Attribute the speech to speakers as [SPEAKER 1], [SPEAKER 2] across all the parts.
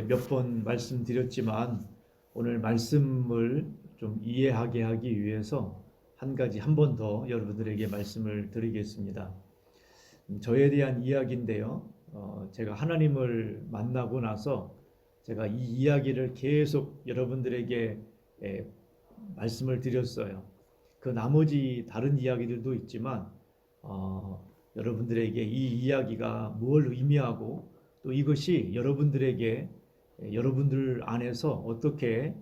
[SPEAKER 1] 몇 번 말씀드렸지만 오늘 말씀을 좀 이해하게 하기 위해서 한 가지 한 번 더 여러분들에게 말씀을 드리겠습니다. 저에 대한 이야기인데요. 제가 하나님을 만나고 나서 제가 이 이야기를 계속 여러분들에게 말씀을 드렸어요. 그 나머지 다른 이야기들도 있지만 여러분들에게 이 이야기가 뭘 의미하고 또 이것이 여러분들에게 여러분들 안에서 어떻게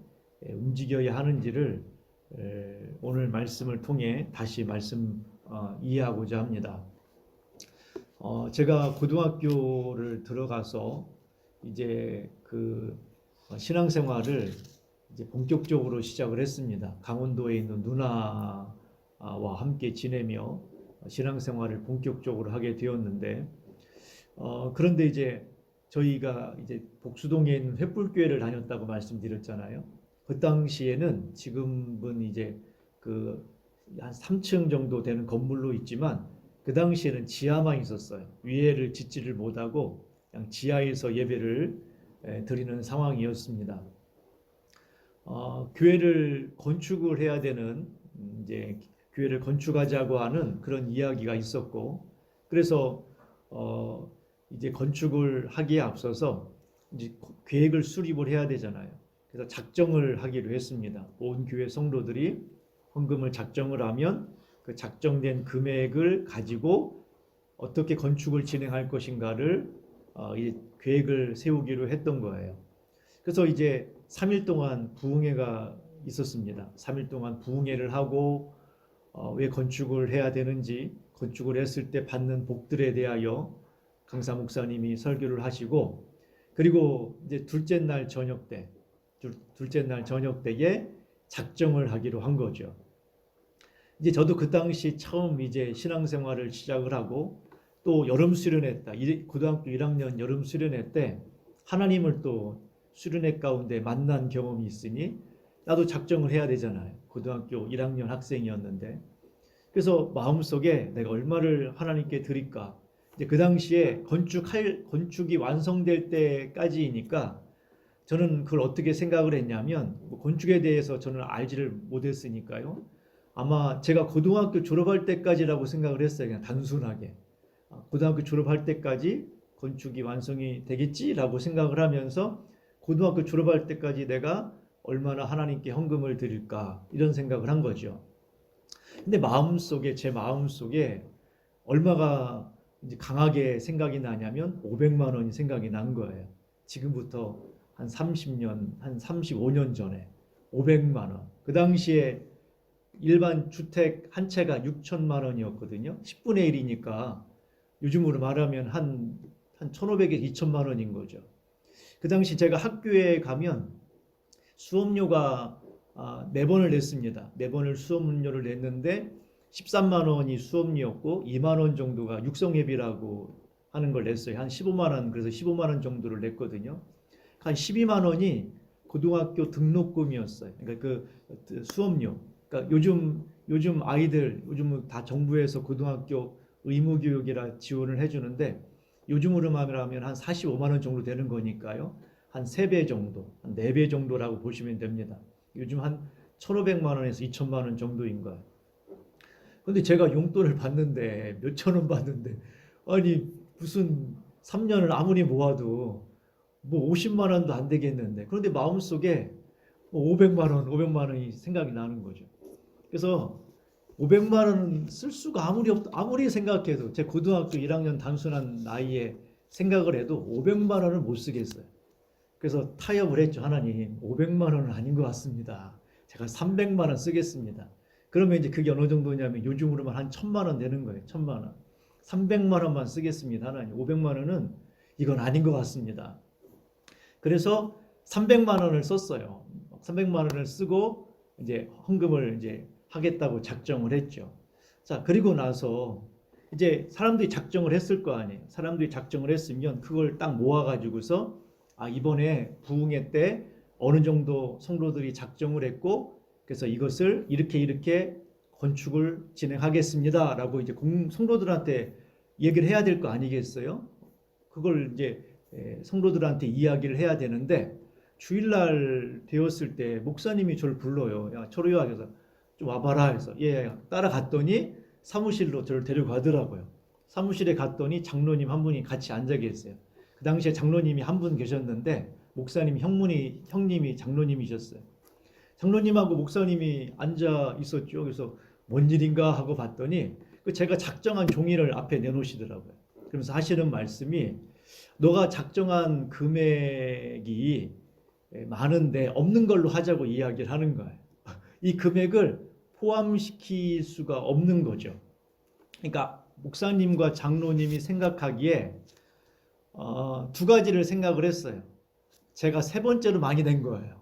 [SPEAKER 1] 움직여야 하는지를 오늘 말씀을 통해 다시 이해하고자 합니다. 제가 고등학교를 들어가서 이제 그 신앙생활을 이제 본격적으로 시작을 했습니다. 강원도에 있는 누나와 함께 지내며 신앙생활을 본격적으로 하게 되었는데, 그런데 이제 저희가 이제 복수동에 있는 횃불교회를 다녔다고 말씀드렸잖아요. 그 당시에는 지금은 이제 그 한 3층 정도 되는 건물로 있지만 그 당시에는 지하만 있었어요. 위에를 짓지를 못하고 그냥 지하에서 예배를 드리는 상황이었습니다. 교회를 건축을 해야 되는 이제 교회를 건축하자고 하는 그런 이야기가 있었고, 그래서 이제 건축을 하기에 앞서서 이제 계획을 수립을 해야 되잖아요. 그래서 작정을 하기로 했습니다. 온 교회 성도들이 헌금을 작정을 하면 그 작정된 금액을 가지고 어떻게 건축을 진행할 것인가를 계획을 세우기로 했던 거예요. 그래서 이제 3일 동안 부흥회가 있었습니다. 3일 동안 부흥회를 하고 왜 건축을 해야 되는지, 건축을 했을 때 받는 복들에 대하여 강사 목사님이 설교를 하시고, 그리고 이제 둘째 날 저녁 때에 작정을 하기로 한 거죠. 이제 저도 그 당시 처음 이제 신앙생활을 시작을 하고 또 여름 수련회 때, 고등학교 1학년 여름 수련회 때 하나님을 또 수련회 가운데 만난 경험이 있으니 나도 작정을 해야 되잖아요. 고등학교 1학년 학생이었는데. 그래서 마음속에 내가 얼마를 하나님께 드릴까? 이제 그 당시에 건축이 완성될 때까지이니까 저는 그걸 어떻게 생각을 했냐면, 건축에 대해서 저는 알지를 못했으니까요. 아마 제가 고등학교 졸업할 때까지라고 생각을 했어요. 그냥 단순하게. 고등학교 졸업할 때까지 건축이 완성이 되겠지라고 생각을 하면서 고등학교 졸업할 때까지 내가 얼마나 하나님께 헌금을 드릴까, 이런 생각을 한 거죠. 근데 제 마음속에 얼마가 이제 강하게 생각이 나냐면 500만 원이 생각이 난 거예요. 지금부터 한 35년 전에 500만 원. 그 당시에 일반 주택 한 채가 6천만 원이었거든요. 10분의 1이니까 요즘으로 말하면 한 1,500에서 2천만 원인 거죠. 그 당시 제가 학교에 가면 수업료가 4번을 냈습니다. 4번을 수업료를 냈는데 13만 원이 수업료였고 2만 원 정도가 육성회비라고 하는 걸 냈어요. 한 15만 원, 그래서 15만 원 정도를 냈거든요. 한 12만 원이 고등학교 등록금이었어요. 그러니까 그 수업료. 그러니까 요즘 아이들 요즘은 다 정부에서 고등학교 의무교육이라 지원을 해주는데 요즘으로 말하면 한 45만 원 정도 되는 거니까요. 한 3배 정도, 한 4배 정도라고 보시면 됩니다. 요즘 한 1,500만 원에서 2천만 원 정도인 거예요. 근데 제가 용돈을 받는데 몇천 원 받는데, 아니 무슨 3년을 아무리 모아도 뭐 50만 원도 안 되겠는데, 그런데 마음속에 500만 원이 생각이 나는 거죠. 그래서 500만 원은 쓸 수가 아무리 생각해도, 제 고등학교 1학년 단순한 나이에 생각을 해도 500만 원을 못 쓰겠어요. 그래서 타협을 했죠. 하나님, 500만 원은 아닌 것 같습니다. 제가 300만 원 쓰겠습니다. 그러면 이제 그게 어느 정도냐면 요즘으로만 한 1,000만 원 되는 거예요. 1,000만 원. 300만 원만 쓰겠습니다. 하나님, 500만 원은 이건 아닌 것 같습니다. 그래서 300만 원을 썼어요. 300만 원을 쓰고 이제 헌금을 이제 하겠다고 작정을 했죠. 자, 그리고 나서 이제 사람들이 작정을 했을 거 아니에요. 사람들이 작정을 했으면 그걸 딱 모아가지고서 이번에 부흥회 때 어느 정도 성도들이 작정을 했고, 그래서 이것을 이렇게 건축을 진행하겠습니다라고 이제 성도들한테 얘기를 해야 될 거 아니겠어요? 그걸 이제 성도들한테 이야기를 해야 되는데 주일날 되었을 때 목사님이 저를 불러요. 야, 초로야, 그래서 좀 와봐라 해서 예, 따라갔더니 사무실로 저를 데려가더라고요. 사무실에 갔더니 장로님 한 분이 같이 앉아 계세요. 그 당시에 장로님이 한 분 계셨는데 목사님 형님이 장로님이셨어요. 장로님하고 목사님이 앉아 있었죠. 그래서 뭔 일인가 하고 봤더니 제가 작정한 종이를 앞에 내놓으시더라고요. 그러면서 하시는 말씀이 너가 작정한 금액이 많은데 없는 걸로 하자고 이야기를 하는 거예요. 이 금액을 포함시킬 수가 없는 거죠. 그러니까 목사님과 장로님이 생각하기에 두 가지를 생각을 했어요. 제가 세 번째로 많이 낸 거예요.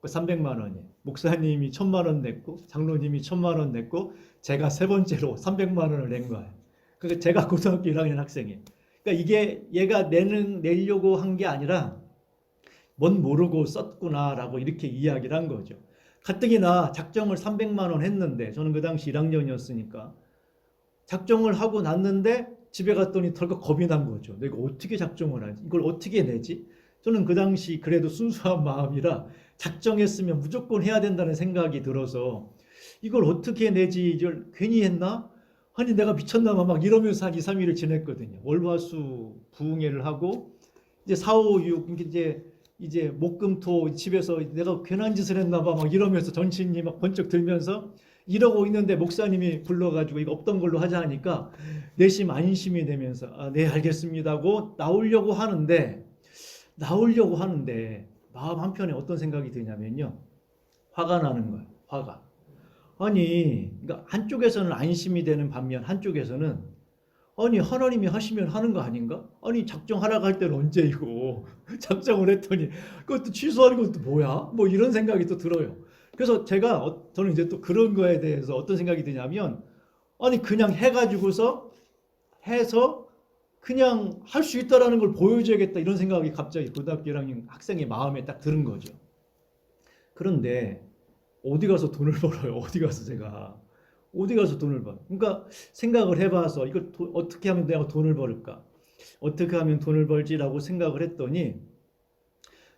[SPEAKER 1] 300만 원이. 목사님이 1000만 원 냈고 장로님이 1000만 원 냈고 제가 세 번째로 300만 원을 낸 거예요. 그러니까 제가 고등학교 1학년 학생이에요. 그러니까 이게 얘가 내려고 한 게 아니라 뭔 모르고 썼구나라고 이렇게 이야기를 한 거죠. 가뜩이나 작정을 300만 원 했는데 저는 그 당시 1학년이었으니까 작정을 하고 났는데 집에 갔더니 덜컥 겁이 난 거죠. 내가 어떻게 작정을 하지? 이걸 어떻게 내지? 저는 그 당시 그래도 순수한 마음이라 작정했으면 무조건 해야 된다는 생각이 들어서 이걸 어떻게 내지? 이걸 괜히 했나? 아니 내가 미쳤나 막 이러면서 한 2, 3일을 지냈거든요. 월화수 부흥회를 하고 이제 4, 5, 6 이제 목금토 집에서 내가 괜한 짓을 했나 봐 막 이러면서 정신이 막 번쩍 들면서 이러고 있는데 목사님이 불러가지고 이거 없던 걸로 하자 하니까 내심 안심이 되면서 네 알겠습니다 하고 나오려고 하는데 마음 한편에 어떤 생각이 드냐면요. 화가 나는 거예요. 화가. 아니 그러니까 한쪽에서는 안심이 되는 반면 한쪽에서는 아니 하나님이 하시면 하는 거 아닌가? 아니 작정하라고 할 때는 언제이고 작정을 했더니 그것도 취소하는 것도 뭐야? 뭐 이런 생각이 또 들어요. 그래서 저는 이제 또 그런 거에 대해서 어떤 생각이 드냐면 아니 그냥 해가지고서 해서 그냥 할 수 있다라는 걸 보여줘야겠다 이런 생각이 갑자기 고등학교 1학년 학생의 마음에 딱 드는 거죠. 그런데 어디 가서 돈을 벌어요? 어디 가서 돈을 벌어? 그러니까 생각을 해봐서 이걸 어떻게 하면 내가 돈을 벌을까? 어떻게 하면 돈을 벌지라고 생각을 했더니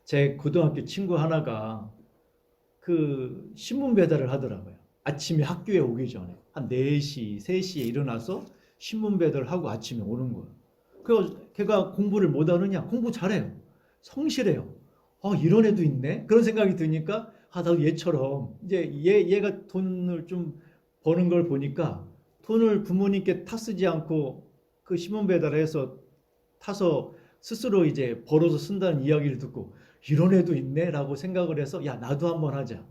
[SPEAKER 1] 제 고등학교 친구 하나가 그 신문 배달을 하더라고요. 아침에 학교에 오기 전에 한 4시, 3시에 일어나서 신문 배달을 하고 아침에 오는 거예요. 그래서 걔가 공부를 못하느냐? 공부 잘해요. 성실해요. 이런 애도 있네? 그런 생각이 드니까 나도 얘처럼 이제 얘가 돈을 좀 버는 걸 보니까 돈을 부모님께 타 쓰지 않고 그 신문 배달을 해서 타서 스스로 이제 벌어서 쓴다는 이야기를 듣고 이런 애도 있네 라고 생각을 해서 야 나도 한번 하자.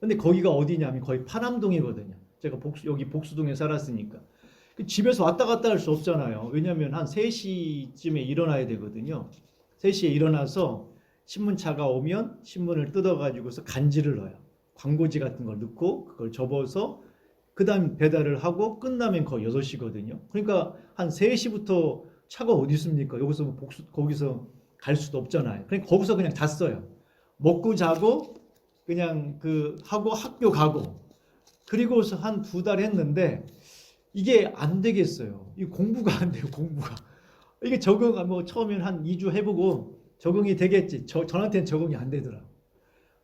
[SPEAKER 1] 근데 거기가 어디냐면 거의 파남동이거든요. 제가 여기 복수동에 살았으니까 집에서 왔다 갔다 할 수 없잖아요. 왜냐하면 한 3시쯤에 일어나야 되거든요. 3시에 일어나서 신문차가 오면 신문을 뜯어가지고서 간지를 넣어요. 광고지 같은 걸 넣고 그걸 접어서 그 다음 배달을 하고 끝나면 거의 6시거든요. 그러니까 한 3시부터 차가 어디 있습니까? 거기서 갈 수도 없잖아요. 그러니까 거기서 그냥 잤어요. 먹고 자고 그냥 하고 학교 가고 그리고서 한 2달 했는데 이게 안 되겠어요. 이 공부가 안 돼요. 공부가. 이게 처음엔 한 2주 해보고 적응이 되겠지. 저한테는 적응이 안 되더라.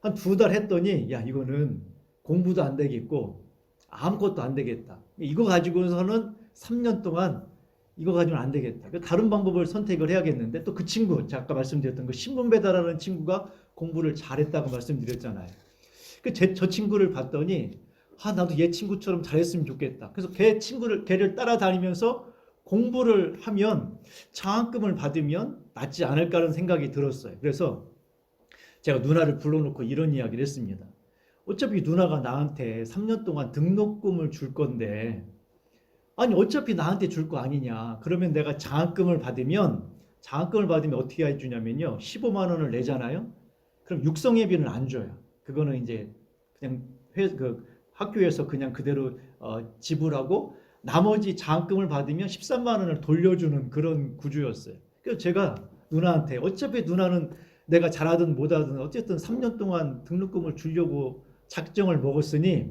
[SPEAKER 1] 한 2달 했더니 야 이거는 공부도 안 되겠고 아무것도 안 되겠다. 이거 가지고서는 3년 동안 이거 가지고는 안 되겠다. 다른 방법을 선택을 해야겠는데 또 그 친구, 아까 말씀드렸던 그 신문 배달하는 친구가 공부를 잘했다고 말씀드렸잖아요. 저 친구를 봤더니 나도 얘 친구처럼 잘했으면 좋겠다. 그래서 걔를 따라다니면서 공부를 하면 장학금을 받으면 낫지 않을까라는 생각이 들었어요. 그래서 제가 누나를 불러놓고 이런 이야기를 했습니다. 어차피 누나가 나한테 3년 동안 등록금을 줄 건데 아니 어차피 나한테 줄 거 아니냐. 그러면 내가 장학금을 받으면 어떻게 해주냐면요. 15만 원을 내잖아요. 그럼 육성회비는 안 줘요. 그거는 이제 그냥 학교에서 그냥 그대로 지불하고 나머지 장학금을 받으면 13만 원을 돌려주는 그런 구조였어요. 그래서 제가 누나한테 어차피 누나는 내가 잘하든 못하든 어쨌든 3년 동안 등록금을 주려고 작정을 먹었으니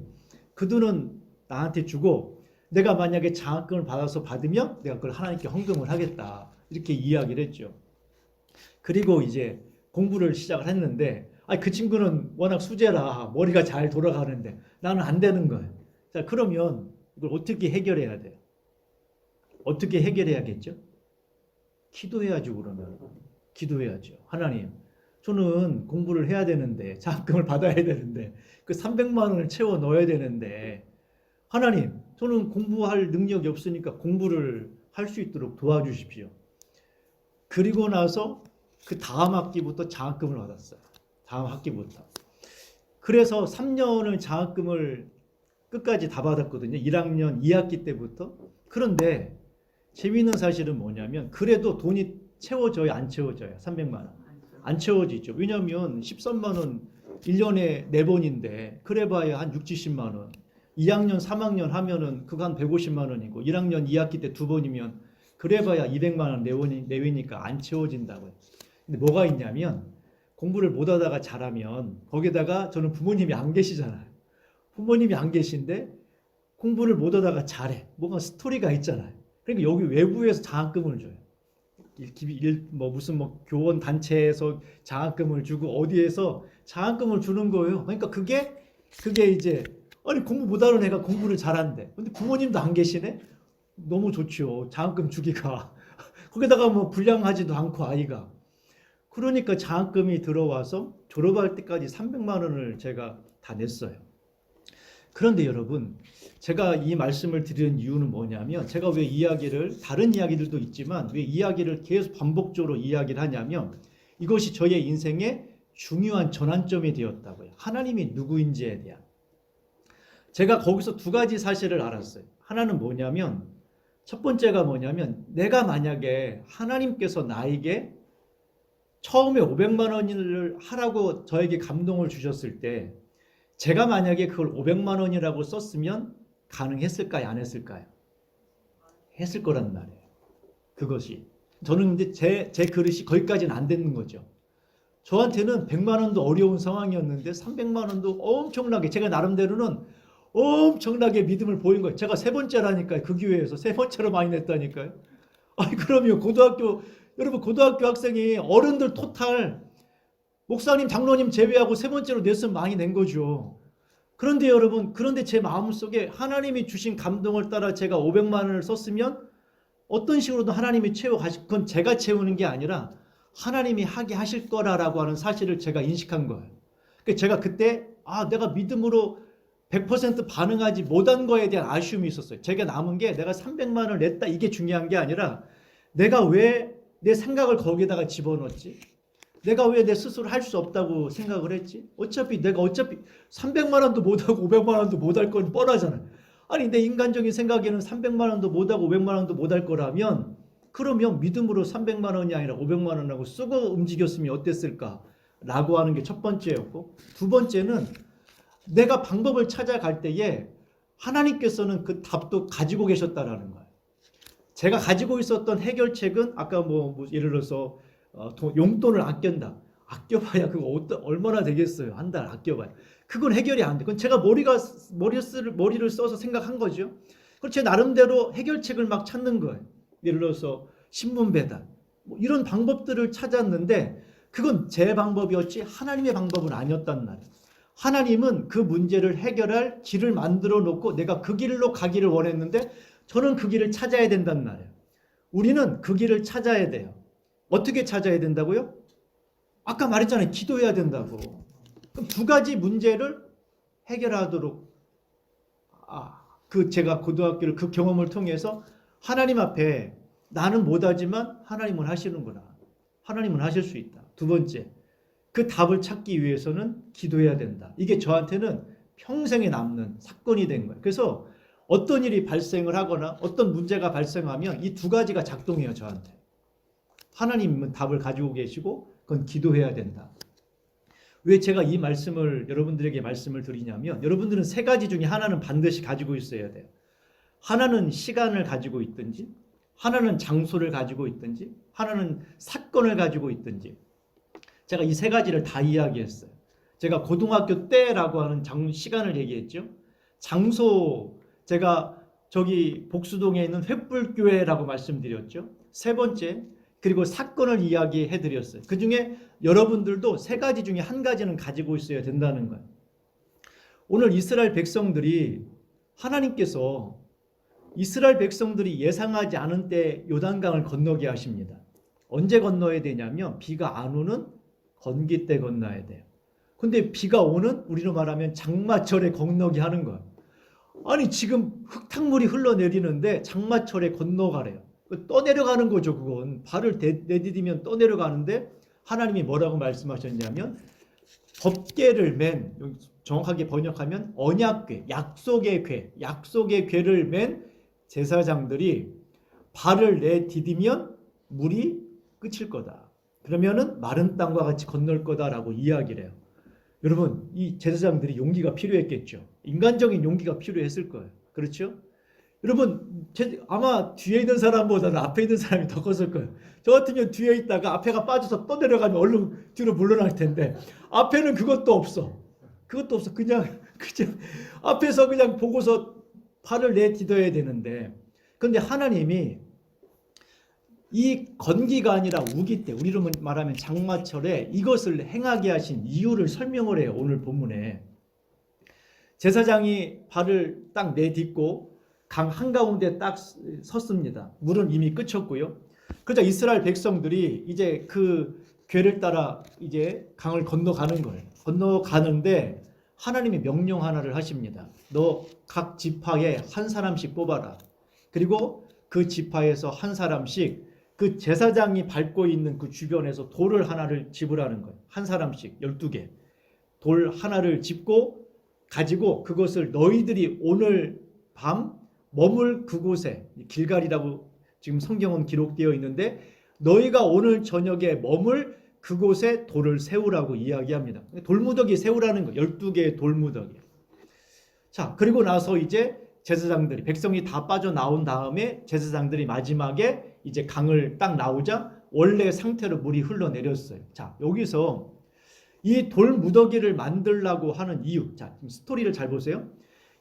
[SPEAKER 1] 그 돈은 나한테 주고 내가 만약에 장학금을 받으면 내가 그걸 하나님께 헌금을 하겠다. 이렇게 이야기를 했죠. 그리고 이제 공부를 시작을 했는데 그 친구는 워낙 수재라 머리가 잘 돌아가는데 나는 안 되는 거예요. 자, 그러면 이걸 어떻게 해결해야 돼요? 어떻게 해결해야겠죠? 기도해야죠, 그러면. 기도해야죠. 하나님, 저는 공부를 해야 되는데, 장학금을 받아야 되는데, 그 300만 원을 채워 넣어야 되는데, 하나님, 저는 공부할 능력이 없으니까 공부를 할 수 있도록 도와주십시오. 그리고 나서 그 다음 학기부터 장학금을 받았어요. 다음 학기부터. 그래서 3년을 장학금을 끝까지 다 받았거든요. 1학년 2학기 때부터. 그런데 재미있는 사실은 뭐냐면 그래도 돈이 채워져요, 안 채워져요? 300만 원. 안 채워지죠. 왜냐하면 13만 원 1년에 4번인데 그래 봐야 한 6, 70만 원. 2학년, 3학년 하면은 그거 한 150만 원이고 1학년 2학기 때 2번이면 그래 봐야 200만 원 내외니까 안 채워진다고요. 근데 뭐가 있냐면 공부를 못 하다가 잘하면 거기다가 저는 부모님이 안 계시잖아요. 부모님이 안 계신데 공부를 못 하다가 잘해. 뭔가 스토리가 있잖아요. 그러니까 여기 외부에서 장학금을 줘요. 무슨 교원 단체에서 장학금을 주고 어디에서 장학금을 주는 거예요. 그러니까 그게 이제 아니 공부 못하는 애가 공부를 잘한대. 근데 부모님도 안 계시네. 너무 좋죠. 장학금 주기가. 거기다가 뭐 불량하지도 않고 아이가. 그러니까 장학금이 들어와서 졸업할 때까지 300만 원을 제가 다 냈어요. 그런데 여러분, 제가 이 말씀을 드리는 이유는 뭐냐면 제가 왜 이야기를 다른 이야기들도 있지만 왜 이야기를 계속 반복적으로 이야기를 하냐면 이것이 저의 인생의 중요한 전환점이 되었다고요. 하나님이 누구인지에 대한. 제가 거기서 두 가지 사실을 알았어요. 하나는 뭐냐면 첫 번째가 뭐냐면 내가 만약에 하나님께서 나에게 처음에 500만 원을 하라고 저에게 감동을 주셨을 때 제가 만약에 그걸 500만 원이라고 썼으면 가능했을까요? 안 했을까요? 했을 거란 말이에요. 그것이. 저는 이제 제 그릇이 거기까지는 안 되는 거죠. 저한테는 100만 원도 어려운 상황이었는데 300만 원도 엄청나게 제가 나름대로는 엄청나게 믿음을 보인 거예요. 제가 세 번째라니까요. 그 기회에서 세 번째로 많이 냈다니까요. 아니 그러면 여러분 고등학교 학생이 어른들 토탈 목사님, 장로님 제외하고 세 번째로 냈으면 많이 낸 거죠. 그런데 여러분, 그런데 제 마음속에 하나님이 주신 감동을 따라 제가 500만 원을 썼으면 어떤 식으로든 하나님이 채워가실, 그건 제가 채우는 게 아니라 하나님이 하게 하실 거라고 하는 사실을 제가 인식한 거예요. 그러니까 제가 그때 내가 믿음으로 100% 반응하지 못한 거에 대한 아쉬움이 있었어요. 제가 남은 게 내가 300만 원을 냈다 이게 중요한 게 아니라 내가 왜 내 생각을 거기다가 집어넣었지? 내가 왜 내 스스로 할 수 없다고 생각을 했지? 어차피 300만 원도 못하고 500만 원도 못할 건 뻔하잖아요. 아니 내 인간적인 생각에는 300만 원도 못하고 500만 원도 못할 거라면 그러면 믿음으로 300만 원이 아니라 500만 원하고 쓰고 움직였으면 어땠을까? 라고 하는 게 첫 번째였고 두 번째는 내가 방법을 찾아갈 때에 하나님께서는 그 답도 가지고 계셨다라는 거예요. 제가 가지고 있었던 해결책은 아까 예를 들어서 용돈을 아낀다. 아껴봐야 그거 얼마나 되겠어요. 한 달 아껴봐야. 그건 해결이 안 돼. 그건 제가 머리를 써서 생각한 거죠. 그럼 제 나름대로 해결책을 막 찾는 거예요. 예를 들어서 신문 배달. 이런 방법들을 찾았는데 그건 제 방법이었지 하나님의 방법은 아니었단 말이에요. 하나님은 그 문제를 해결할 길을 만들어 놓고 내가 그 길로 가기를 원했는데 저는 그 길을 찾아야 된단 말이에요. 우리는 그 길을 찾아야 돼요. 어떻게 찾아야 된다고요? 아까 말했잖아요. 기도해야 된다고. 그럼 두 가지 문제를 해결하도록 제가 고등학교를 그 경험을 통해서 하나님 앞에 나는 못하지만 하나님은 하시는구나. 하나님은 하실 수 있다. 두 번째, 그 답을 찾기 위해서는 기도해야 된다. 이게 저한테는 평생에 남는 사건이 된 거예요. 그래서 어떤 일이 발생을 하거나 어떤 문제가 발생하면 이 두 가지가 작동해요. 저한테. 하나님은 답을 가지고 계시고 그건 기도해야 된다. 왜 제가 이 말씀을 여러분들에게 말씀을 드리냐면 여러분들은 세 가지 중에 하나는 반드시 가지고 있어야 돼요. 하나는 시간을 가지고 있든지 하나는 장소를 가지고 있든지 하나는 사건을 가지고 있든지 제가 이 세 가지를 다 이야기했어요. 제가 고등학교 때라고 하는 시간을 얘기했죠. 장소 제가 저기 복수동에 있는 횃불교회라고 말씀드렸죠. 세 번째 그리고 사건을 이야기해 드렸어요. 그 중에 여러분들도 세 가지 중에 한 가지는 가지고 있어야 된다는 거예요. 오늘 이스라엘 백성들이 하나님께서 이스라엘 백성들이 예상하지 않은 때 요단강을 건너게 하십니다. 언제 건너야 되냐면 비가 안 오는 건기 때 건너야 돼요. 근데 비가 오는 우리로 말하면 장마철에 건너게 하는 거예요. 아니 지금 흙탕물이 흘러내리는데 장마철에 건너가래요. 떠내려가는 거죠. 그건 발을 내디디면 떠내려가는데 하나님이 뭐라고 말씀하셨냐면 법궤를 맨, 정확하게 번역하면 언약궤, 약속의 궤를 맨 제사장들이 발을 내디디면 물이 끝일 거다. 그러면은 마른 땅과 같이 건널 거다라고 이야기를 해요. 여러분, 이 제사장들이 용기가 필요했겠죠. 인간적인 용기가 필요했을 거예요. 그렇죠? 여러분, 아마 뒤에 있는 사람보다는 앞에 있는 사람이 더 컸을 거예요. 저 같으면 뒤에 있다가 앞에가 빠져서 떠내려가면 얼른 뒤로 물러날 텐데 앞에는 그것도 없어. 그냥 앞에서 그냥 보고서 팔을 내딛어야 되는데, 그런데 하나님이 이 건기가 아니라 우기 때, 우리로 말하면 장마철에 이것을 행하게 하신 이유를 설명을 해요. 오늘 본문에 제사장이 발을 딱 내딛고 강 한가운데 딱 섰습니다. 물은 이미 끝쳤고요. 그러자 이스라엘 백성들이 이제 그 궤를 따라 이제 강을 건너가는 거예요. 건너가는데 하나님이 명령 하나를 하십니다. 너 각 지파에 한 사람씩 뽑아라. 그리고 그 지파에서 한 사람씩 그 제사장이 밟고 있는 그 주변에서 돌을 하나를 집으라는 거예요. 한 사람씩 12개. 돌 하나를 짚고 가지고 그것을 너희들이 오늘 밤 머물 그곳에, 길갈이라고 지금 성경은 기록되어 있는데 너희가 오늘 저녁에 머물 그곳에 돌을 세우라고 이야기합니다. 돌무더기 세우라는 거, 12개의 돌무더기. 자, 그리고 나서 이제 제사장들이, 백성이 다 빠져나온 다음에 제사장들이 마지막에 이제 강을 딱 나오자 원래 상태로 물이 흘러내렸어요. 자, 여기서 이 돌무더기를 만들려고 하는 이유, 자, 스토리를 잘 보세요.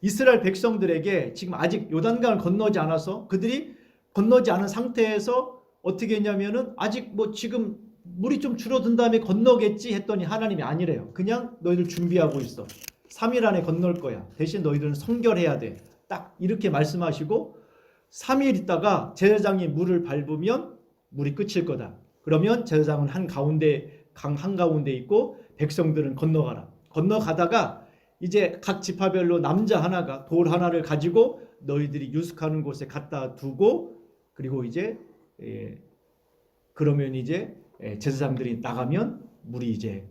[SPEAKER 1] 이스라엘 백성들에게 지금 아직 요단강을 건너지 않아서, 그들이 건너지 않은 상태에서 어떻게 했냐면은 아직 뭐 지금 물이 좀 줄어든 다음에 건너겠지 했더니 하나님이 아니래요. 그냥 너희들 준비하고 있어. 3일 안에 건널 거야. 대신 너희들은 성결해야 돼. 딱 이렇게 말씀하시고 3일 있다가 제사장이 물을 밟으면 물이 끝일 거다. 그러면 제사장은 강 한가운데 있고 백성들은 건너가라. 건너가다가 이제 각 지파별로 남자 하나가 돌 하나를 가지고 너희들이 유숙하는 곳에 갖다 두고, 그리고 이제 그러면 이제 제사장들이 나가면 물이 이제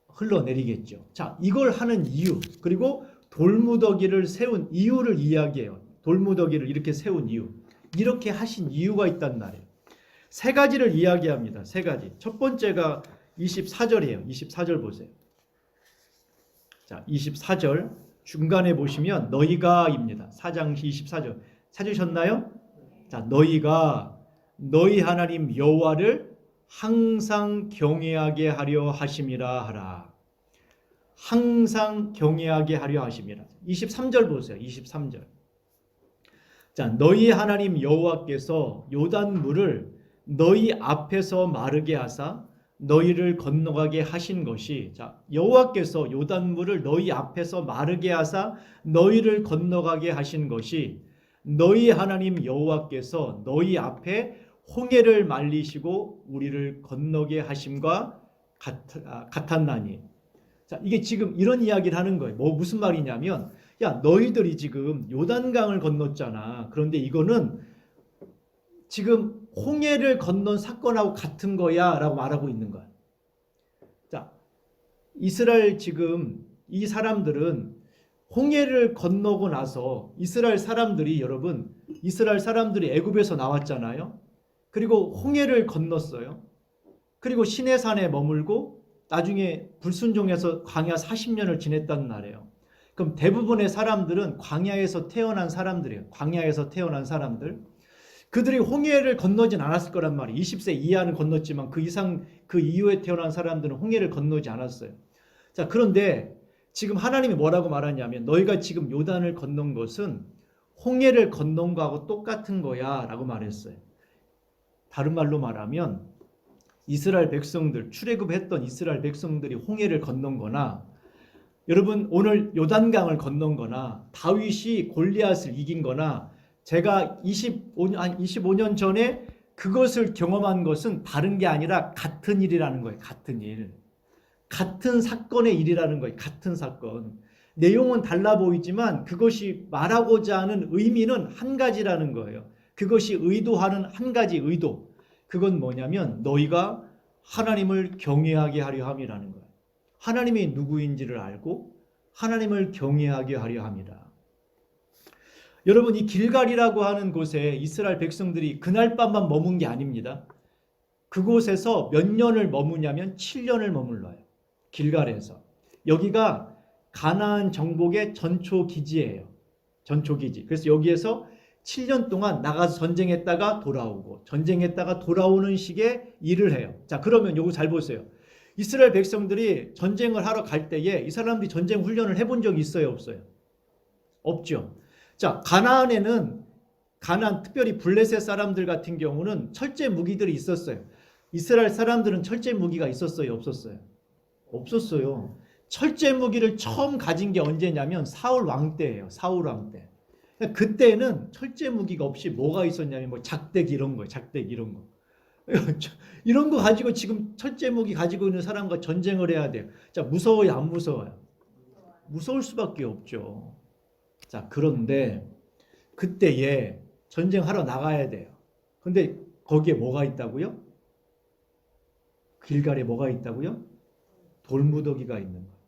[SPEAKER 1] 흘러내리겠죠. 자, 이걸 하는 이유, 그리고 돌무더기를 세운 이유를 이야기해요. 돌무더기를 이렇게 세운 이유, 이렇게 하신 이유가 있단 말이에요. 세 가지를 이야기합니다. 세 가지. 첫 번째가 24절이에요. 24절 보세요. 자, 24절 중간에 보시면 너희가입니다. 4장 24절 찾으셨나요? 자, 너희가 너희 하나님 여호와를 항상 경외하게 하려 하심이라 하라. 항상 경외하게 하려 하심이라. 23절 보세요. 23절. 자, 너희 하나님 여호와께서 요단물을 너희 앞에서 마르게 하사 너희를 건너가게 하신 것이, 자, 여호와께서 요단물을 너희 앞에서 마르게 하사 너희를 건너가게 하신 것이 너희 하나님 여호와께서 너희 앞에 홍해를 말리시고 우리를 건너게 하심과 같았나니. 자, 이게 지금 이런 이야기를 하는 거예요. 무슨 말이냐면, 야, 너희들이 지금 요단강을 건넜잖아. 그런데 이거는 지금 홍해를 건넌 사건하고 같은 거야 라고 말하고 있는 거야. 자, 이스라엘 지금 이 사람들은 홍해를 건너고 나서 이스라엘 사람들이 애굽에서 나왔잖아요. 그리고 홍해를 건넜어요. 그리고 시내산에 머물고 나중에 불순종해서 광야 40년을 지냈단 말이에요. 그럼 대부분의 사람들은 광야에서 태어난 사람들이에요. 광야에서 태어난 사람들. 그들이 홍해를 건너진 않았을 거란 말이에요. 20세 이하는 건넜지만 그 이상, 그 이후에 태어난 사람들은 홍해를 건너지 않았어요. 자, 그런데 지금 하나님이 뭐라고 말하냐면 너희가 지금 요단을 건넌 것은 홍해를 건넌 거하고 똑같은 거야 라고 말했어요. 다른 말로 말하면 이스라엘 백성들, 출애굽했던 이스라엘 백성들이 홍해를 건넌 거나 여러분 오늘 요단강을 건넌 거나 다윗이 골리앗을 이긴 거나 제가 25년 전에 그것을 경험한 것은 다른 게 아니라 같은 일이라는 거예요. 같은 일. 같은 사건의 일이라는 거예요. 같은 사건. 내용은 달라 보이지만 그것이 말하고자 하는 의미는 한 가지라는 거예요. 그것이 의도하는 한 가지 의도. 그건 뭐냐면 너희가 하나님을 경외하게 하려 함이라는 거예요. 하나님이 누구인지를 알고 하나님을 경외하게 하려 합니다. 여러분 이 길갈이라고 하는 곳에 이스라엘 백성들이 그날 밤만 머문 게 아닙니다. 그곳에서 몇 년을 머무냐면 7년을 머물러요. 길갈에서. 여기가 가나안 정복의 전초기지예요. 전초기지. 그래서 여기에서 7년 동안 나가서 전쟁했다가 돌아오고 전쟁했다가 돌아오는 식의 일을 해요. 자, 그러면 요거 잘 보세요. 이스라엘 백성들이 전쟁을 하러 갈 때에 이 사람들이 전쟁 훈련을 해본 적이 있어요, 없어요? 없죠. 자, 가나안에는 특별히 블레셋 사람들 같은 경우는 철제 무기들이 있었어요. 이스라엘 사람들은 철제 무기가 있었어요, 없었어요? 없었어요. 철제 무기를 처음 가진 게 언제냐면 사울 왕 때예요. 사울 왕 때. 그때는 철제 무기가 없이 뭐가 있었냐면 뭐 작대기 이런 거예요. 작대기 이런 거. 이런 거 가지고 지금 철제 무기 가지고 있는 사람과 전쟁을 해야 돼요. 자, 무서워요, 안 무서워요? 무서울 수밖에 없죠. 자, 그런데 그때에 전쟁하러 나가야 돼요. 근데 거기에 뭐가 있다고요? 길갈에 뭐가 있다고요? 돌무더기가 있는 거예요.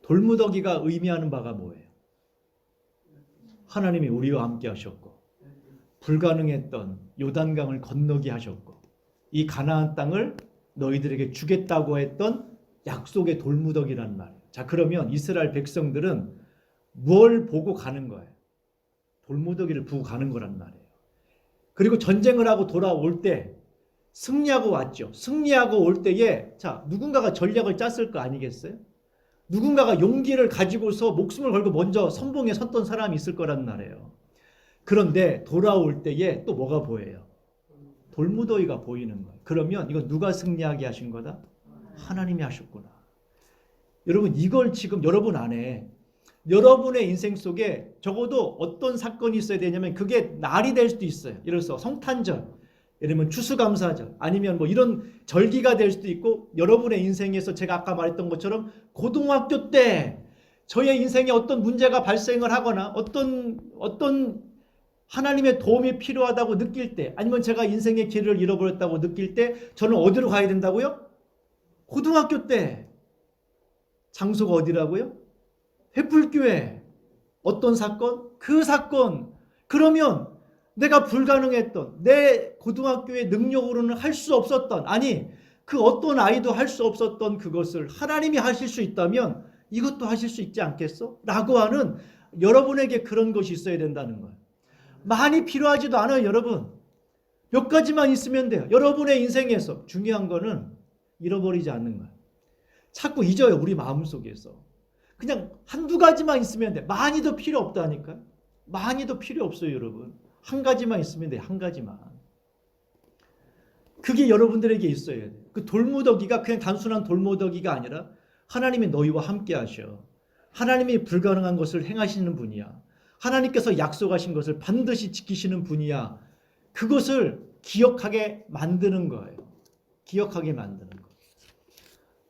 [SPEAKER 1] 돌무더기가 의미하는 바가 뭐예요? 하나님이 우리와 함께 하셨고 불가능했던 요단강을 건너게 하셨고 이 가나안 땅을 너희들에게 주겠다고 했던 약속의 돌무더기라는 말이에요. 자, 그러면 이스라엘 백성들은 뭘 보고 가는 거예요? 돌무더기를 보고 가는 거란 말이에요. 그리고 전쟁을 하고 돌아올 때 승리하고 왔죠. 승리하고 올 때에 자, 누군가가 전략을 짰을 거 아니겠어요? 누군가가 용기를 가지고서 목숨을 걸고 먼저 선봉에 섰던 사람이 있을 거란 말이에요. 그런데 돌아올 때에 또 뭐가 보여요? 돌무더기가 보이는 거예요. 그러면 이거 누가 승리하게 하신 거다? 하나님이 하셨구나. 여러분 이걸 지금 여러분 안에 여러분의 인생 속에 적어도 어떤 사건이 있어야 되냐면 그게 날이 될 수도 있어요. 예를 들어서 성탄절, 예를 들면 추수감사절, 아니면 뭐 이런 절기가 될 수도 있고 여러분의 인생에서 제가 아까 말했던 것처럼 고등학교 때 저의 인생에 어떤 문제가 발생을 하거나 어떤 하나님의 도움이 필요하다고 느낄 때 아니면 제가 인생의 길을 잃어버렸다고 느낄 때 저는 어디로 가야 된다고요? 고등학교 때. 장소가 어디라고요? 회풀교회. 어떤 사건? 그 사건. 그러면 내가 불가능했던 내 고등학교의 능력으로는 할 수 없었던 아니 그 어떤 아이도 할 수 없었던 그것을 하나님이 하실 수 있다면 이것도 하실 수 있지 않겠어? 라고 하는 여러분에게 그런 것이 있어야 된다는 거예요. 많이 필요하지도 않아요, 여러분. 몇 가지만 있으면 돼요. 여러분의 인생에서 중요한 거는 잃어버리지 않는 거예요. 자꾸 잊어요, 우리 마음속에서. 그냥 한두 가지만 있으면 돼. 많이도 필요 없다니까요. 많이도 필요 없어요, 여러분. 한 가지만 있으면 돼요, 한 가지만. 그게 여러분들에게 있어야 돼요. 그 돌무더기가 그냥 단순한 돌무더기가 아니라 하나님이 너희와 함께 하셔. 하나님이 불가능한 것을 행하시는 분이야. 하나님께서 약속하신 것을 반드시 지키시는 분이야. 그것을 기억하게 만드는 거예요. 기억하게 만드는 거.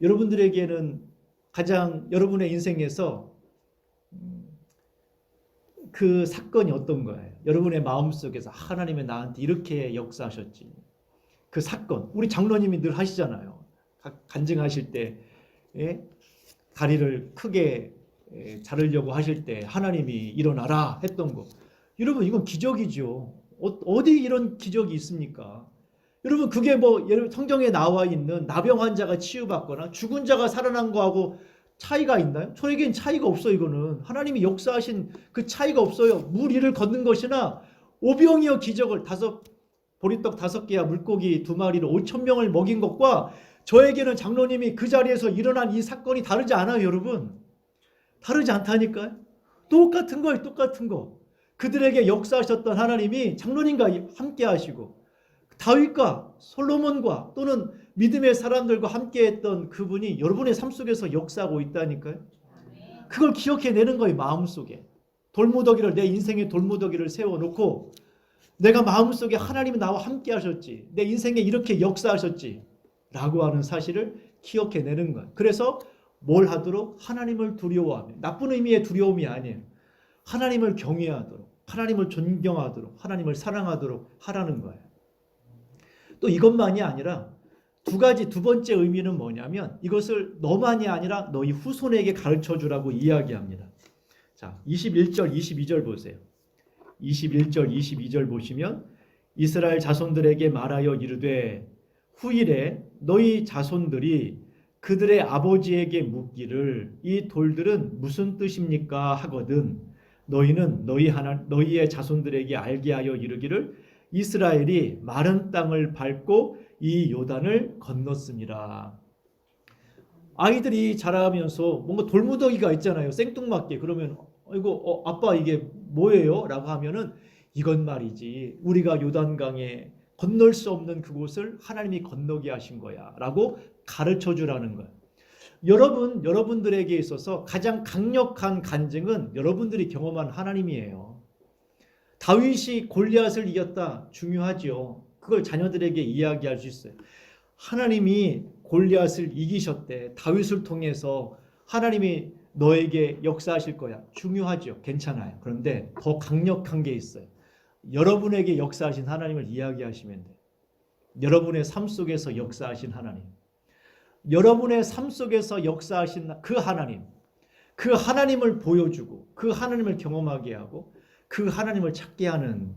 [SPEAKER 1] 여러분들에게는 가장 여러분의 인생에서 그 사건이 어떤 거예요? 여러분의 마음속에서 하나님이 나한테 이렇게 역사하셨지. 그 사건. 우리 장로님이 늘 하시잖아요. 간증하실 때 다리를 크게 자르려고 하실 때 하나님이 일어나라 했던 거. 여러분 이건 기적이죠. 어디 이런 기적이 있습니까? 여러분 그게 뭐 성경에 나와 있는 나병 환자가 치유받거나 죽은 자가 살아난 거하고 차이가 있나요? 저에겐 차이가 없어요. 이거는 하나님이 역사하신 그 차이가 없어요. 물 위를 걷는 것이나 오병이어 기적을 보리떡 5개와 물고기 2마리로 5,000명을 먹인 것과 저에게는 장로님이 그 자리에서 일어난 이 사건이 다르지 않아요, 여러분. 다르지 않다니까요. 똑같은 거예요, 똑같은 거. 그들에게 역사하셨던 하나님이 장로님과 함께 하시고 다윗과 솔로몬과 또는 믿음의 사람들과 함께했던 그분이 여러분의 삶 속에서 역사하고 있다니까요. 그걸 기억해내는 거예요. 마음속에 돌무더기를, 내 인생의 돌무더기를 세워놓고 내가 마음속에 하나님이 나와 함께 하셨지, 내 인생에 이렇게 역사하셨지 라고 하는 사실을 기억해내는 거예요. 그래서 뭘 하도록? 하나님을 두려워하며, 나쁜 의미의 두려움이 아니에요. 하나님을 경외하도록, 하나님을 존경하도록, 하나님을 사랑하도록 하라는 거예요. 또 이것만이 아니라 두 번째 의미는 뭐냐면 이것을 너만이 아니라 너희 후손에게 가르쳐주라고 이야기합니다. 자, 21절 22절 보세요. 21절 22절 보시면 이스라엘 자손들에게 말하여 이르되 후일에 너희 자손들이 그들의 아버지에게 묻기를 이 돌들은 무슨 뜻입니까 하거든 너희는 너희의 자손들에게 알게 하여 이르기를 이스라엘이 마른 땅을 밟고 이 요단을 건넜습니다. 아이들이 자라면서 뭔가 돌무더기가 있잖아요. 생뚱맞게. 그러면 이거 아빠 이게 뭐예요? 라고 하면은 이건 말이지 우리가 요단강에 건널 수 없는 그곳을 하나님이 건너게 하신 거야 라고 가르쳐 주라는 거예요. 여러분들에게 있어서 가장 강력한 간증은 여러분들이 경험한 하나님이에요. 다윗이 골리앗을 이겼다, 중요하죠. 그걸 자녀들에게 이야기할 수 있어요. 하나님이 골리앗을 이기셨대. 다윗을 통해서 하나님이 너에게 역사하실 거야. 중요하죠. 괜찮아요. 그런데 더 강력한 게 있어요. 여러분에게 역사하신 하나님을 이야기하시면 돼요. 여러분의 삶 속에서 역사하신 하나님. 여러분의 삶 속에서 역사하신 그 하나님. 그 하나님을 보여주고 그 하나님을 경험하게 하고 그 하나님을 찾게 하는,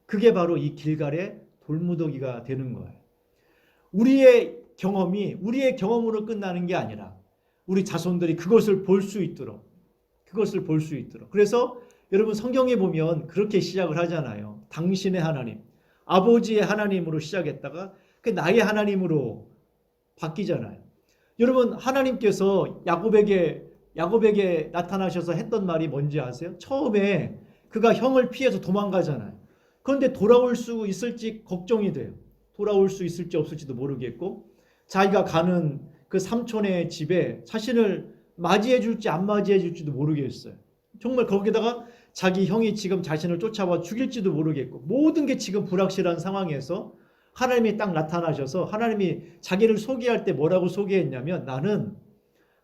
[SPEAKER 1] 그게 바로 이 길갈의 돌무더기가 되는 거예요. 우리의 경험으로 끝나는 게 아니라 우리 자손들이 그것을 볼 수 있도록. 그래서 여러분 성경에 보면 그렇게 시작을 하잖아요. 당신의 하나님, 아버지의 하나님으로 시작했다가 그 나의 하나님으로 바뀌잖아요. 여러분 하나님께서 야곱에게 나타나셔서 했던 말이 뭔지 아세요? 처음에 그가 형을 피해서 도망가잖아요. 그런데 돌아올 수 있을지 걱정이 돼요. 돌아올 수 있을지 없을지도 모르겠고 자기가 가는 그 삼촌의 집에 자신을 맞이해 줄지 안 맞이해 줄지도 모르겠어요. 정말 거기다가 자기 형이 지금 자신을 쫓아와 죽일지도 모르겠고 모든 게 지금 불확실한 상황에서 하나님이 딱 나타나셔서 하나님이 자기를 소개할 때 뭐라고 소개했냐면 나는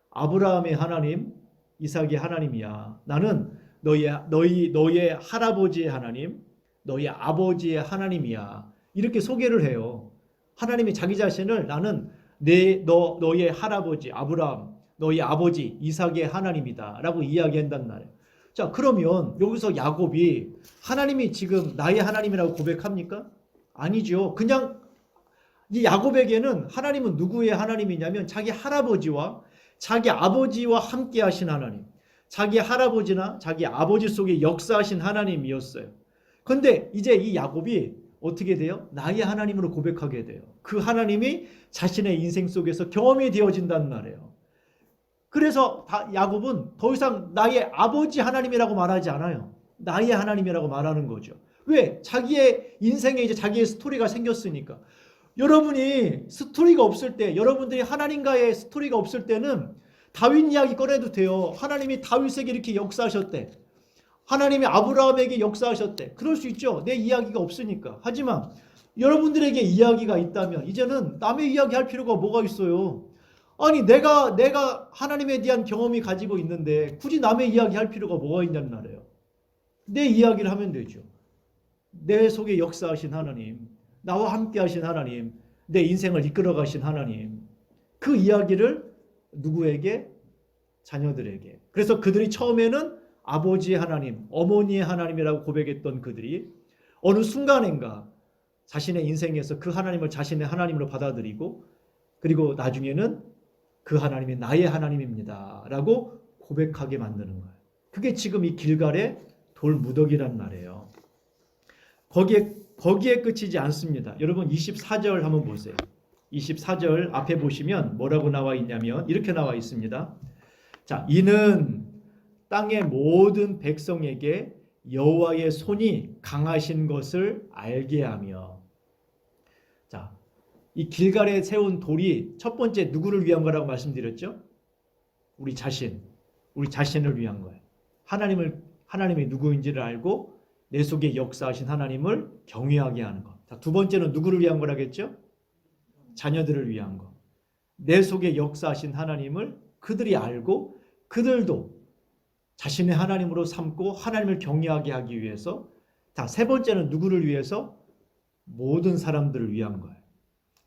[SPEAKER 1] 아브라함의 하나님, 이삭의 하나님이야. 나는 너의 할아버지의 하나님, 너희 아버지의 하나님이야. 이렇게 소개를 해요. 하나님이 자기 자신을 나는 너의 할아버지 아브라함, 너희 아버지 이삭의 하나님이다 라고 이야기한단 말이에요. 자, 그러면 여기서 야곱이 하나님이 지금 나의 하나님이라고 고백합니까? 아니죠. 그냥 이 야곱에게는 하나님은 누구의 하나님이냐면 자기 할아버지와 자기 아버지와 함께 하신 하나님, 자기 할아버지나 자기 아버지 속에 역사하신 하나님이었어요. 그런데 이제 이 야곱이 어떻게 돼요? 나의 하나님으로 고백하게 돼요. 그 하나님이 자신의 인생 속에서 경험이 되어진단 말이에요. 그래서 야곱은 더 이상 나의 아버지 하나님이라고 말하지 않아요. 나의 하나님이라고 말하는 거죠. 왜? 자기의 인생에 이제 자기의 스토리가 생겼으니까. 여러분이 스토리가 없을 때, 여러분들이 하나님과의 스토리가 없을 때는 다윗 이야기 꺼내도 돼요. 하나님이 다윗에게 이렇게 역사하셨대. 하나님이 아브라함에게 역사하셨대. 그럴 수 있죠. 내 이야기가 없으니까. 하지만 여러분들에게 이야기가 있다면 이제는 남의 이야기 할 필요가 뭐가 있어요. 아니 내가 하나님에 대한 경험이 가지고 있는데 굳이 남의 이야기 할 필요가 뭐가 있냐는 말이에요. 내 이야기를 하면 되죠. 내 속에 역사하신 하나님, 나와 함께 하신 하나님, 내 인생을 이끌어 가신 하나님, 그 이야기를 누구에게? 자녀들에게. 그래서 그들이 처음에는 아버지의 하나님, 어머니의 하나님이라고 고백했던 그들이 어느 순간인가 자신의 인생에서 그 하나님을 자신의 하나님으로 받아들이고 그리고 나중에는 그 하나님이 나의 하나님입니다 라고 고백하게 만드는 거예요. 그게 지금 이 길갈의 돌무더기란 말이에요. 거기에 끝이지 않습니다. 여러분 24절 한번 보세요. 24절 앞에 보시면 뭐라고 나와 있냐면 이렇게 나와 있습니다. 자, 이는 땅의 모든 백성에게 여호와의 손이 강하신 것을 알게 하며. 자, 이 길갈에 세운 돌이 첫 번째 누구를 위한 거라고 말씀드렸죠? 우리 자신을 위한 거예요. 하나님이 누구인지를 알고 내 속에 역사하신 하나님을 경외하게 하는 것. 자, 두 번째는 누구를 위한 거라겠죠? 자녀들을 위한 것. 내 속에 역사하신 하나님을 그들이 알고 그들도 자신의 하나님으로 삼고 하나님을 경외하게 하기 위해서. 자, 세 번째는 누구를 위해서? 모든 사람들을 위한 거예요.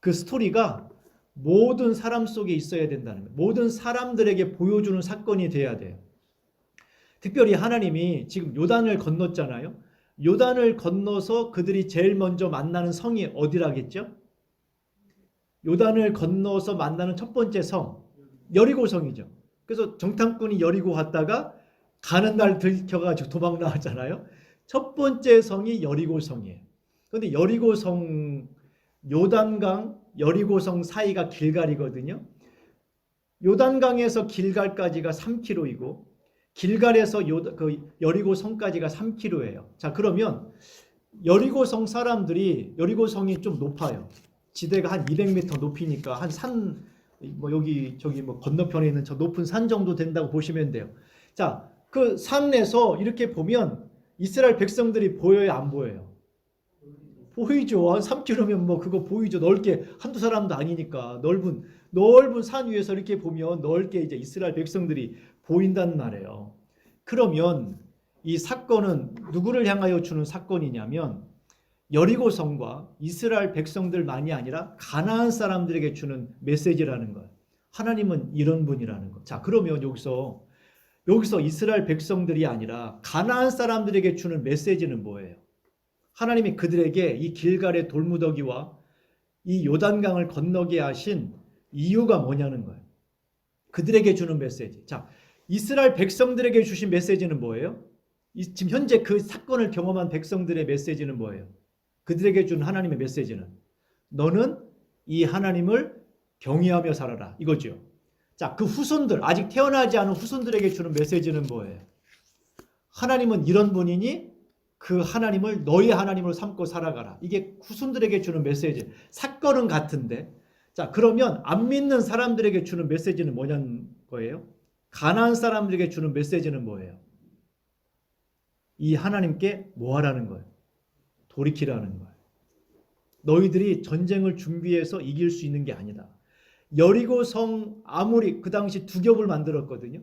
[SPEAKER 1] 그 스토리가 모든 사람 속에 있어야 된다는 거예요. 모든 사람들에게 보여주는 사건이 돼야 돼요. 특별히 하나님이 지금 요단을 건넜잖아요. 요단을 건너서 그들이 제일 먼저 만나는 성이 어디라겠죠? 요단을 건너서 만나는 첫 번째 성, 여리고성이죠. 그래서 정탐꾼이 여리고 갔다가 가는 날 들켜가지고 도망 나왔잖아요. 첫 번째 성이 여리고성이에요. 그런데 여리고성, 요단강, 여리고성 사이가 길갈이거든요. 요단강에서 길갈까지가 3km이고 길갈에서 여리고성까지가 3km예요. 자, 그러면 여리고성 사람들이, 여리고성이 좀 높아요. 지대가 한 200m 높이니까 한 산, 저기 건너편에 있는 저 높은 산 정도 된다고 보시면 돼요. 자, 그 산에서 이렇게 보면 이스라엘 백성들이 보여요, 안 보여요? 보이죠. 한 3km면 그거 보이죠. 넓게 한두 사람도 아니니까 넓은 산 위에서 이렇게 보면 넓게 이제 이스라엘 백성들이 보인단 말이에요. 그러면 이 사건은 누구를 향하여 주는 사건이냐면 여리고성과 이스라엘 백성들만이 아니라 가나안 사람들에게 주는 메시지라는 거예요. 하나님은 이런 분이라는 거. 자, 그러면 여기서 이스라엘 백성들이 아니라 가나안 사람들에게 주는 메시지는 뭐예요? 하나님이 그들에게 이 길갈의 돌무더기와 이 요단강을 건너게 하신 이유가 뭐냐는 거예요. 그들에게 주는 메시지. 자, 이스라엘 백성들에게 주신 메시지는 뭐예요? 지금 현재 그 사건을 경험한 백성들의 메시지는 뭐예요? 그들에게 준 하나님의 메시지는 너는 이 하나님을 경외하며 살아라, 이거죠. 자, 그 후손들, 아직 태어나지 않은 후손들에게 주는 메시지는 뭐예요? 하나님은 이런 분이니 그 하나님을 너의 하나님으로 삼고 살아가라. 이게 후손들에게 주는 메시지. 사건은 같은데, 자, 그러면 안 믿는 사람들에게 주는 메시지는 뭐냐는 거예요? 가나안 사람들에게 주는 메시지는 뭐예요? 이 하나님께 뭐 하라는 거예요? 돌이키라는 거예요. 너희들이 전쟁을 준비해서 이길 수 있는 게 아니다. 여리고성 아무리 그 당시 두 겹을 만들었거든요.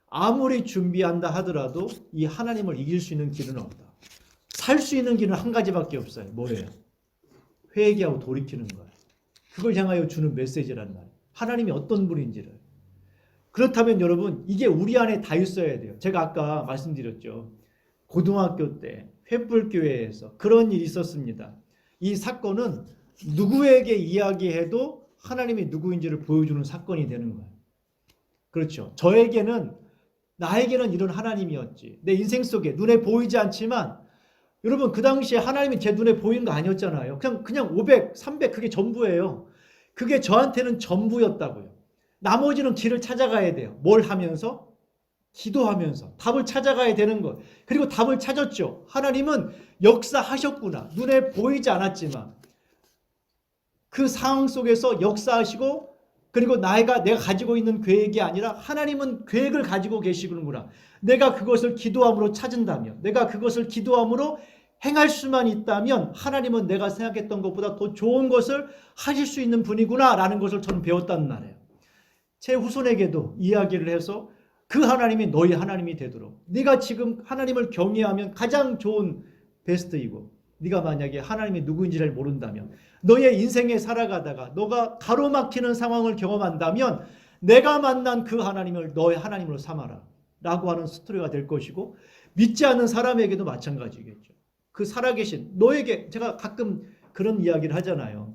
[SPEAKER 1] 아무리 준비한다 하더라도 이 하나님을 이길 수 있는 길은 없다. 살 수 있는 길은 한 가지밖에 없어요. 뭐예요? 회개하고 돌이키는 거예요. 그걸 향하여 주는 메시지란 말이에요. 하나님이 어떤 분인지를. 그렇다면 여러분, 이게 우리 안에 다 있어야 돼요. 제가 아까 말씀드렸죠. 고등학교 때 횃불교회에서 그런 일이 있었습니다. 이 사건은 누구에게 이야기해도 하나님이 누구인지를 보여주는 사건이 되는 거예요. 그렇죠. 나에게는 이런 하나님이었지. 내 인생 속에 눈에 보이지 않지만, 여러분, 그 당시에 하나님이 제 눈에 보이는 거 아니었잖아요. 그냥 500, 300 그게 전부예요. 그게 저한테는 전부였다고요. 나머지는 길을 찾아가야 돼요. 뭘 하면서? 기도하면서 답을 찾아가야 되는 것. 그리고 답을 찾았죠. 하나님은 역사하셨구나. 눈에 보이지 않았지만 그 상황 속에서 역사하시고, 그리고 내가 가지고 있는 계획이 아니라 하나님은 계획을 가지고 계시는구나. 내가 그것을 기도함으로 찾은다면, 내가 그것을 기도함으로 행할 수만 있다면 하나님은 내가 생각했던 것보다 더 좋은 것을 하실 수 있는 분이구나 라는 것을 저는 배웠단 말이에요. 제 후손에게도 이야기를 해서 그 하나님이 너희 하나님이 되도록, 네가 지금 하나님을 경외하면 가장 좋은 베스트이고, 네가 만약에 하나님이 누구인지를 모른다면, 너의 인생에 살아가다가 너가 가로막히는 상황을 경험한다면 내가 만난 그 하나님을 너의 하나님으로 삼아라 라고 하는 스토리가 될 것이고, 믿지 않는 사람에게도 마찬가지겠죠. 그 살아계신 너에게, 제가 가끔 그런 이야기를 하잖아요.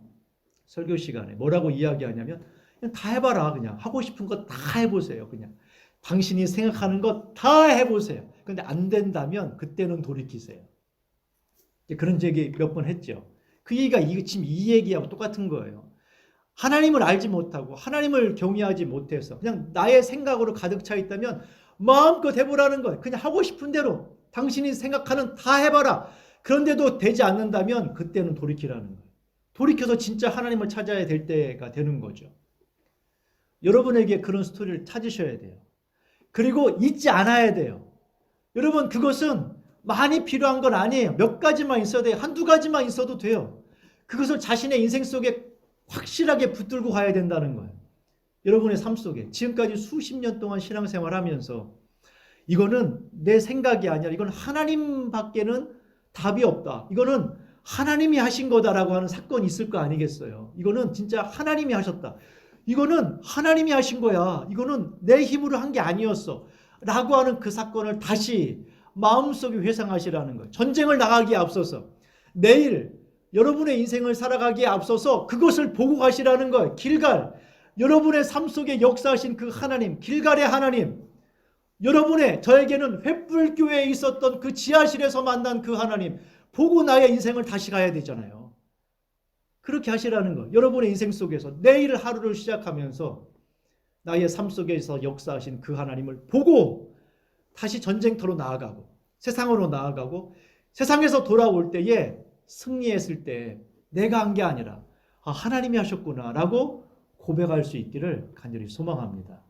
[SPEAKER 1] 설교 시간에 뭐라고 이야기하냐면, 그냥 다 해봐라. 그냥 하고 싶은 거 다 해보세요. 그냥 당신이 생각하는 것 다 해보세요. 그런데 안 된다면 그때는 돌이키세요. 그런 얘기 몇 번 했죠. 그 얘기가 지금 이 얘기하고 똑같은 거예요. 하나님을 알지 못하고 하나님을 경외하지 못해서 그냥 나의 생각으로 가득 차 있다면 마음껏 해보라는 거예요. 그냥 하고 싶은 대로 당신이 생각하는 다 해봐라. 그런데도 되지 않는다면 그때는 돌이키라는 거예요. 돌이켜서 진짜 하나님을 찾아야 될 때가 되는 거죠. 여러분에게 그런 스토리를 찾으셔야 돼요. 그리고 잊지 않아야 돼요. 여러분, 그것은 많이 필요한 건 아니에요. 몇 가지만 있어도 돼요. 한두 가지만 있어도 돼요. 그것을 자신의 인생 속에 확실하게 붙들고 가야 된다는 거예요. 여러분의 삶 속에 지금까지 수십 년 동안 신앙생활하면서 이거는 내 생각이 아니라 이건 하나님밖에는 답이 없다. 이거는 하나님이 하신 거다라고 하는 사건이 있을 거 아니겠어요. 이거는 진짜 하나님이 하셨다. 이거는 하나님이 하신 거야. 이거는 내 힘으로 한 게 아니었어. 라고 하는 그 사건을 다시 마음속에 회상하시라는 거예요. 전쟁을 나가기에 앞서서 내일 여러분의 인생을 살아가기에 앞서서 그것을 보고 가시라는 거예요. 길갈, 여러분의 삶 속에 역사하신 그 하나님, 길갈의 하나님, 여러분의 저에게는 횃불교회에 있었던 그 지하실에서 만난 그 하나님 보고 나의 인생을 다시 가야 되잖아요. 그렇게 하시라는 거예요. 여러분의 인생 속에서 내일 하루를 시작하면서 나의 삶 속에서 역사하신 그 하나님을 보고 다시 전쟁터로 나아가고 세상으로 나아가고 세상에서 돌아올 때에 승리했을 때 내가 한 게 아니라 하나님이 하셨구나 라고 고백할 수 있기를 간절히 소망합니다.